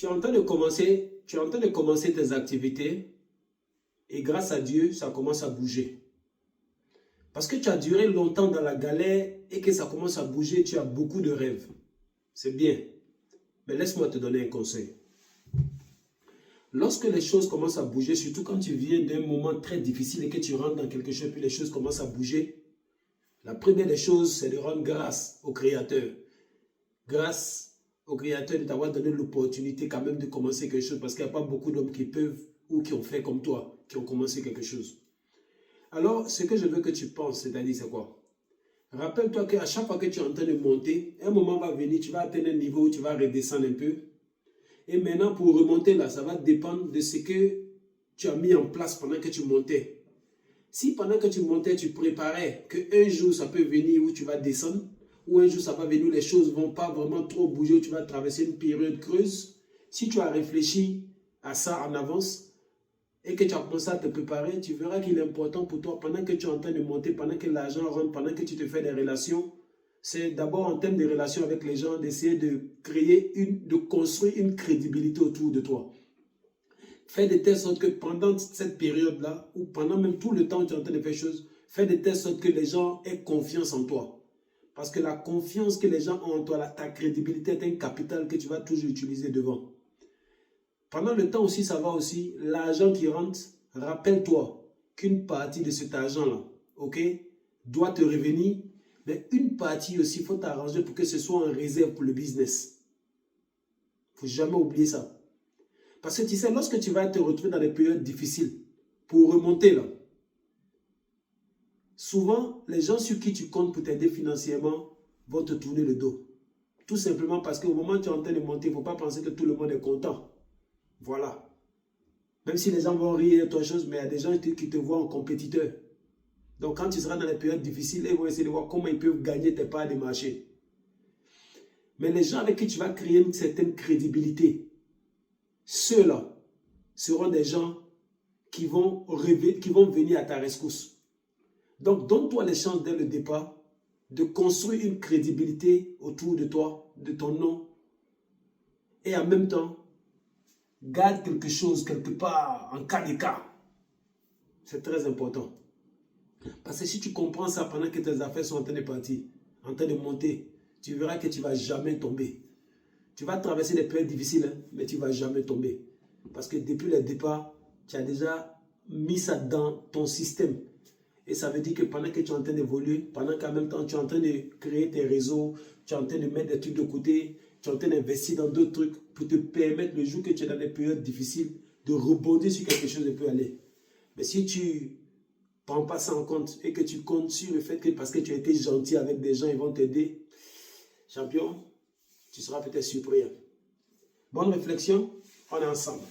tu es en train de commencer tes activités et grâce à Dieu, ça commence à bouger. Parce que tu as duré longtemps dans la galère et que ça commence à bouger, tu as beaucoup de rêves. C'est bien. Mais laisse-moi te donner un conseil. Lorsque les choses commencent à bouger, surtout quand tu viens d'un moment très difficile et que tu rentres dans quelque chose, puis les choses commencent à bouger, la première des choses, c'est de rendre grâce au Créateur. Grâce au Créateur de t'avoir donné l'opportunité quand même de commencer quelque chose, parce qu'il n'y a pas beaucoup d'hommes qui peuvent ou qui ont fait comme toi, qui ont commencé quelque chose. Alors, ce que je veux que tu penses, c'est-à-dire, c'est quoi? Rappelle-toi qu'à chaque fois que tu es en train de monter, un moment va venir, tu vas atteindre un niveau où tu vas redescendre un peu. Et maintenant, pour remonter là, ça va dépendre de ce que tu as mis en place pendant que tu montais. Si pendant que tu montais, tu préparais qu'un jour, ça peut venir où tu vas descendre, ou un jour, ça va venir où les choses ne vont pas vraiment trop bouger, où tu vas traverser une période creuse, si tu as réfléchi à ça en avance, et que tu as commencé à te préparer, tu verras qu'il est important pour toi, pendant que tu es en train de monter, pendant que l'argent rentre, pendant que tu te fais des relations, c'est d'abord en termes de relations avec les gens, d'essayer de de construire une crédibilité autour de toi. Fais de telle sorte que pendant cette période-là, ou pendant même tout le temps où tu es en train de faire choses, fais de telle sorte que les gens aient confiance en toi. Parce que la confiance que les gens ont en toi, ta crédibilité est un capital que tu vas toujours utiliser devant. Pendant le temps aussi, ça va aussi, l'argent qui rentre, rappelle-toi qu'une partie de cet argent-là, ok, doit te revenir, mais une partie aussi, il faut t'arranger pour que ce soit en réserve pour le business. Il ne faut jamais oublier ça. Parce que tu sais, lorsque tu vas te retrouver dans des périodes difficiles, pour remonter là, souvent, les gens sur qui tu comptes pour t'aider financièrement vont te tourner le dos. Tout simplement parce qu'au moment où tu es en train de monter, il ne faut pas penser que tout le monde est content. Voilà. Même si les gens vont rire de toi chose, mais il y a des gens qui te voient en compétiteur. Donc quand tu seras dans les périodes difficiles, ils vont essayer de voir comment ils peuvent gagner tes parts de marché. Mais les gens avec qui tu vas créer une certaine crédibilité, ceux-là seront des gens qui vont venir à ta rescousse. Donc donne-toi les chances dès le départ de construire une crédibilité autour de toi, de ton nom. Et en même temps, garde quelque chose quelque part en cas de cas. C'est très important. Parce que si tu comprends ça pendant que tes affaires sont en train de partir, en train de monter, tu verras que tu ne vas jamais tomber. Tu vas traverser des périodes difficiles, hein, mais tu ne vas jamais tomber. Parce que depuis le départ, tu as déjà mis ça dans ton système. Et ça veut dire que pendant que tu es en train d'évoluer, pendant qu'en même temps tu es en train de créer tes réseaux, tu es en train de mettre des trucs de côté, tu es en train d'investir dans d'autres trucs pour te permettre le jour que tu es dans des périodes difficiles de rebondir sur quelque chose et peut aller. Mais si tu ne prends pas ça en compte et que tu comptes sur le fait que parce que tu as été gentil avec des gens, ils vont t'aider, champion, tu seras peut-être surpris. Bonne réflexion, on est ensemble.